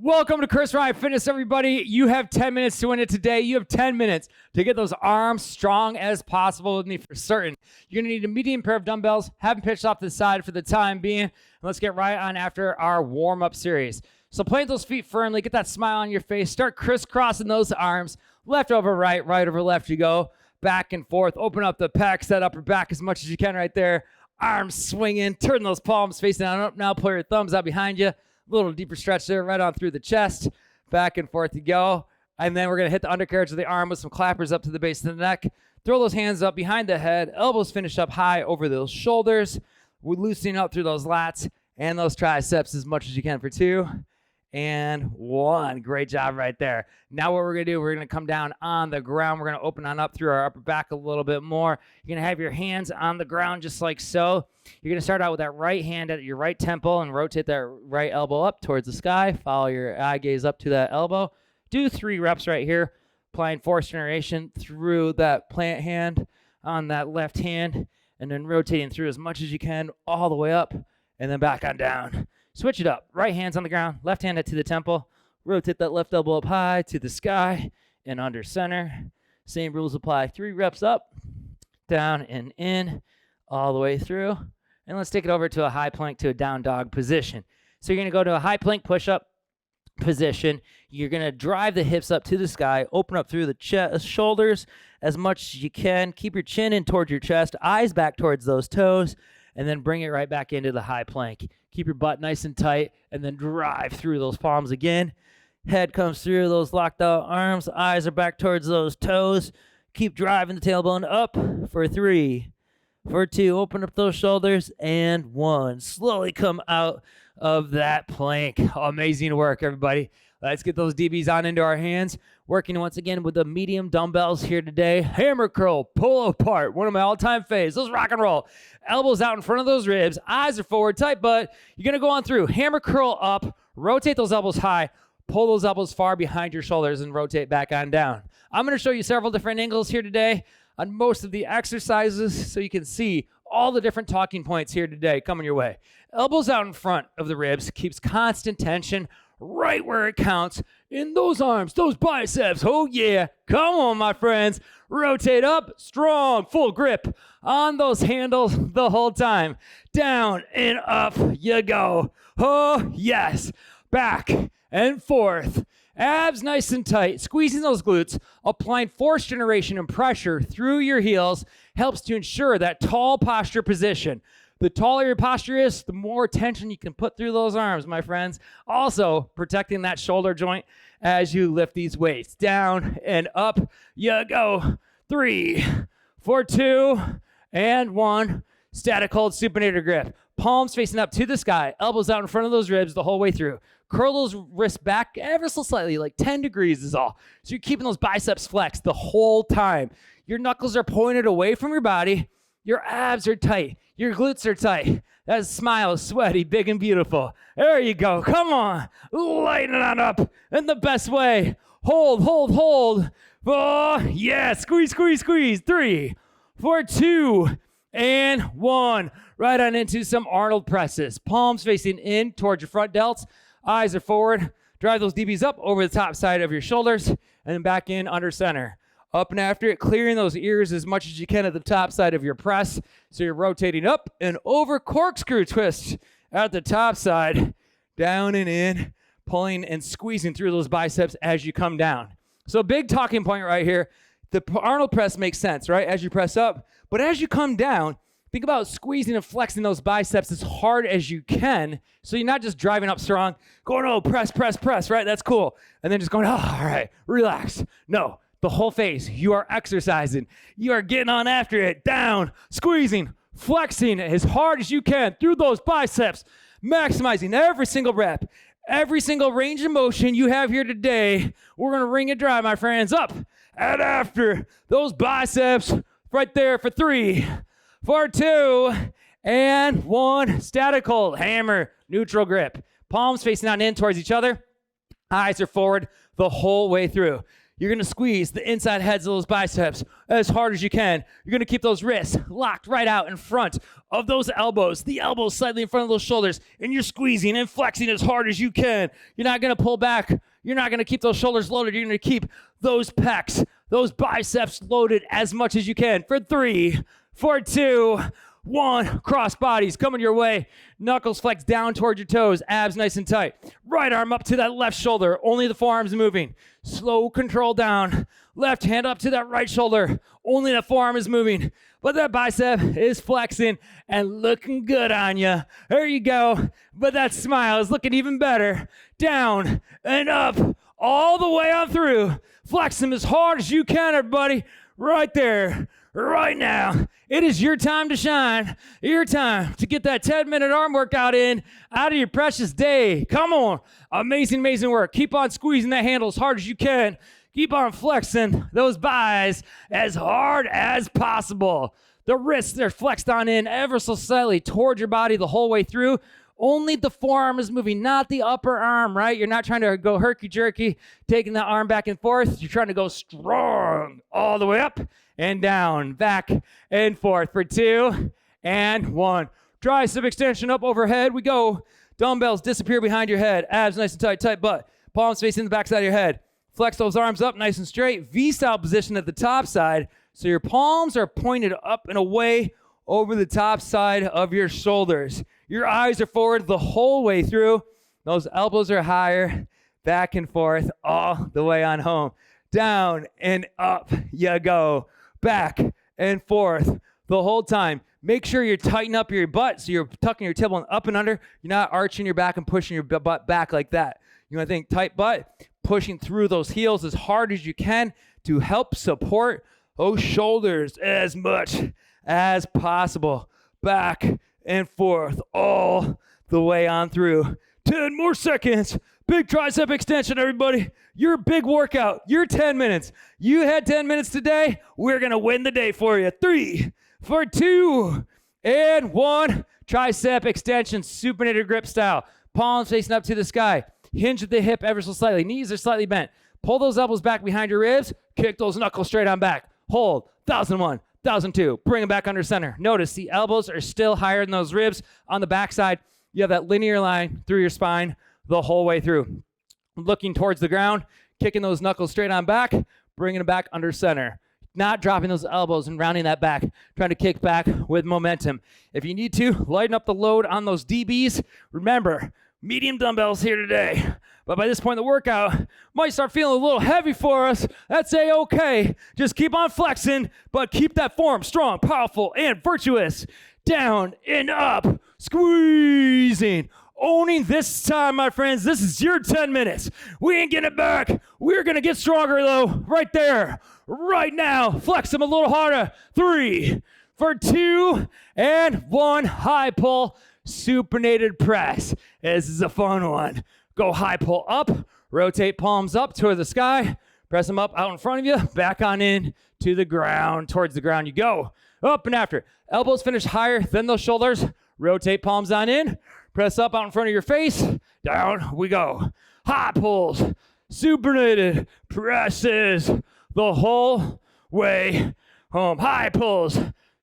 Welcome to Chris Ryan Fitness, everybody. You have 10 minutes to win it today. You have 10 minutes to get those arms strong as possible with me for certain. You're going to need a medium pair of dumbbells. Have them pitched off to the side for the time being. And let's get right on after our warm-up series. So plant those feet firmly. Get that smile on your face. Start crisscrossing those arms. Left over right, right over left you go. Back and forth. Open up the pec, set upper back as much as you can right there. Arms swinging. Turn those palms facing down up. Now pull your thumbs out behind you. A little deeper stretch there, right on through the chest. Back and forth you go. And then we're going to hit the undercarriage of the arm with some clappers up to the base of the neck. Throw those hands up behind the head. Elbows finish up high over those shoulders. We're loosening up through those lats and those triceps as much as you can for 2 and 1. Great job right there. Now what we're going to do, we're going to come down on the ground. We're going to open on up through our upper back a little bit more. You're going to have your hands on the ground just like so. You're going to start out with that right hand at your right temple and rotate that right elbow up towards the sky. Follow your eye gaze up to that elbow. Do 3 reps right here. Applying force generation through that plant hand on that left hand and then rotating through as much as you can all the way up and then back on down. Switch it up. Right hand's on the ground, left hand to the temple. Rotate that left elbow up high to the sky and under center. Same rules apply. 3 reps up, down and in, all the way through. And let's take it over to a high plank to a down dog position. So you're going to go to a high plank push-up position. You're going to drive the hips up to the sky, open up through the chest, shoulders as much as you can. Keep your chin in towards your chest, eyes back towards those toes, and then bring it right back into the high plank. Keep your butt nice and tight, and then drive through those palms again. Head comes through those locked out arms. Eyes are back towards those toes. Keep driving the tailbone up for 3, for 2. Open up those shoulders, and 1. Slowly come out of that plank. Amazing work, everybody. Let's get those DBs on into our hands. Working once again with the medium dumbbells here today. Hammer curl, pull apart. One of my all-time faves. Let's rock and roll. Elbows out in front of those ribs. Eyes are forward, tight butt. You're going to go on through. Hammer curl up. Rotate those elbows high. Pull those elbows far behind your shoulders and rotate back on down. I'm going to show you several different angles here today on most of the exercises so you can see all the different talking points here today coming your way. Elbows out in front of the ribs. Keeps constant tension right where it counts in those arms, those biceps. Oh yeah, come on my friends. Rotate up, strong, full grip on those handles the whole time. Down and up you go. Oh yes, back and forth. Abs nice and tight, squeezing those glutes, applying force generation and pressure through your heels helps to ensure that tall posture position. The taller your posture is, the more tension you can put through those arms, my friends. Also, protecting that shoulder joint as you lift these weights. Down and up you go. 3, for 2, and 1. Static hold, supinator grip. Palms facing up to the sky. Elbows out in front of those ribs the whole way through. Curl those wrists back ever so slightly, like 10 degrees is all. So you're keeping those biceps flexed the whole time. Your knuckles are pointed away from your body. Your abs are tight. Your glutes are tight. That smile is sweaty, big and beautiful. There you go. Come on. Lighten it on up in the best way. Hold, hold, hold. Oh, yeah. Squeeze, squeeze, squeeze. 3, for 2, and 1. Right on into some Arnold presses. Palms facing in towards your front delts. Eyes are forward. Drive those DBs up over the top side of your shoulders and then back in under center. Up and after it, clearing those ears as much as you can at the top side of your press. So you're rotating up and over, corkscrew twist at the top side. Down and in, pulling and squeezing through those biceps as you come down. So big talking point right here. The Arnold press makes sense, right? As you press up. But as you come down, think about squeezing and flexing those biceps as hard as you can. So you're not just driving up strong, going, oh, press, press, press, right? That's cool. And then just going, oh, all right, relax. No. The whole phase, you are exercising. You are getting on after it, down, squeezing, flexing as hard as you can through those biceps, maximizing every single rep, every single range of motion you have here today. We're going to wring it dry, my friends, up and after those biceps right there for 3, for 2, and 1. Static hold, hammer, neutral grip. Palms facing on in towards each other. Eyes are forward the whole way through. You're going to squeeze the inside heads of those biceps as hard as you can. You're going to keep those wrists locked right out in front of those elbows, the elbows slightly in front of those shoulders, and you're squeezing and flexing as hard as you can. You're not going to pull back. You're not going to keep those shoulders loaded. You're going to keep those pecs, those biceps loaded as much as you can. For 3, for 2, 1, cross bodies coming your way. Knuckles flex down towards your toes, abs nice and tight. Right arm up to that left shoulder, only the forearms moving. Slow control down. Left hand up to that right shoulder, only the forearm is moving. But that bicep is flexing and looking good on you. There you go. But that smile is looking even better. Down and up, all the way on through. Flex them as hard as you can, everybody. Right there. Right now, it is your time to shine, your time to get that 10-minute arm workout in out of your precious day. Come on. Amazing, amazing work. Keep on squeezing that handle as hard as you can. Keep on flexing those buys as hard as possible. The wrists are flexed on in ever so slightly towards your body the whole way through. Only the forearm is moving, not the upper arm, right? You're not trying to go herky-jerky, taking the arm back and forth. You're trying to go strong all the way up and down, back and forth for 2 and 1. Tricep extension up overhead. We go. Dumbbells disappear behind your head. Abs nice and tight, tight butt. Palms facing the backside of your head. Flex those arms up nice and straight. V-style position at the top side. So your palms are pointed up and away over the top side of your shoulders. Your eyes are forward the whole way through. Those elbows are higher, back and forth, all the way on home. Down and up you go. Back and forth the whole time. Make sure you're tightening up your butt so you're tucking your tailbone up and under. You're not arching your back and pushing your butt back like that. You want to think tight butt, pushing through those heels as hard as you can to help support those shoulders as much as possible. Back and forth all the way on through. 10 more seconds. Big tricep extension, everybody. Your big workout. Your 10 minutes. You had 10 minutes today. We're going to win the day for you. 3, for 2, and 1. Tricep extension, supinated grip style. Palms facing up to the sky. Hinge at the hip ever so slightly. Knees are slightly bent. Pull those elbows back behind your ribs. Kick those knuckles straight on back. Hold. 1001. 1002. Bring them back under center. Notice the elbows are still higher than those ribs. On the backside, you have that linear line through your spine the whole way through. Looking towards the ground, kicking those knuckles straight on back, bringing them back under center. Not dropping those elbows and rounding that back, trying to kick back with momentum. If you need to, lighten up the load on those DBs. Remember, medium dumbbells here today. But by this point in the workout, might start feeling a little heavy for us. That's A-okay. Just keep on flexing, but keep that form strong, powerful, and virtuous. Down and up, squeezing. Owning this time, my friends. This is your 10 minutes. We ain't getting it back. We're going to get stronger, though, right there, right now. Flex them a little harder. 3, for 2, and 1. High pull, supinated press. This is a fun one. Go high pull up, rotate palms up toward the sky, press them up out in front of you, back on in to the ground. Towards the ground you go. Up and after. Elbows finish higher than those shoulders. Rotate palms on in. Press up out in front of your face. Down we go. High pulls, supinated presses the whole way home. High pulls,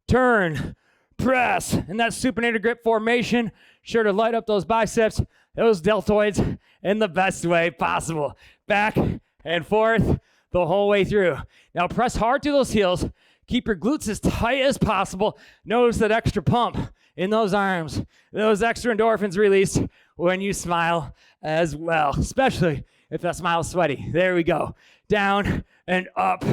turn, press, and that supinated grip formation. Sure to light up those biceps, those deltoids in the best way possible. Back and forth the whole way through. Now press hard to those heels. Keep your glutes as tight as possible. Notice that extra pump in those arms, those extra endorphins released when you smile as well, especially if that smile is sweaty. There we go. Down and up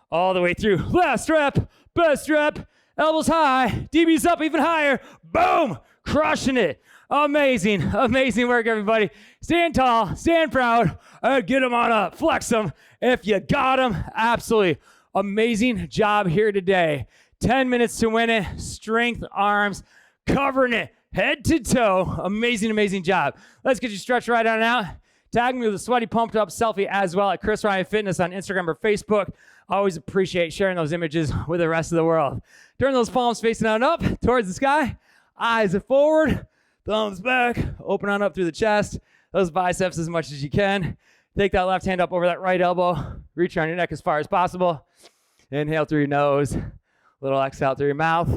all the way through. Last rep, best rep, elbows high, DBs up even higher. Boom, crushing it. Amazing, amazing work, everybody. Stand tall, stand proud, get them on up. Flex them if you got them. Absolutely amazing job here today. 10 minutes to win it. Strength arms, covering it head to toe. Amazing, amazing job. Let's get you stretched right on out. Tag me with a sweaty, pumped up selfie as well at Chris Ryan Fitness on Instagram or Facebook. I always appreciate sharing those images with the rest of the world. Turn those palms facing on up towards the sky. Eyes are forward. Thumbs back. Open on up through the chest. Those biceps as much as you can. Take that left hand up over that right elbow. Reach around your neck as far as possible. Inhale through your nose. Little exhale through your mouth.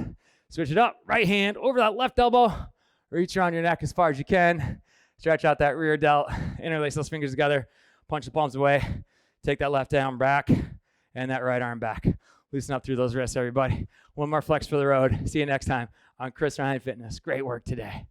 Switch it up. Right hand over that left elbow. Reach around your neck as far as you can. Stretch out that rear delt. Interlace those fingers together. Punch the palms away. Take that left arm back and that right arm back. Loosen up through those wrists, everybody. One more flex for the road. See you next time on Chris Ryan Fitness. Great work today.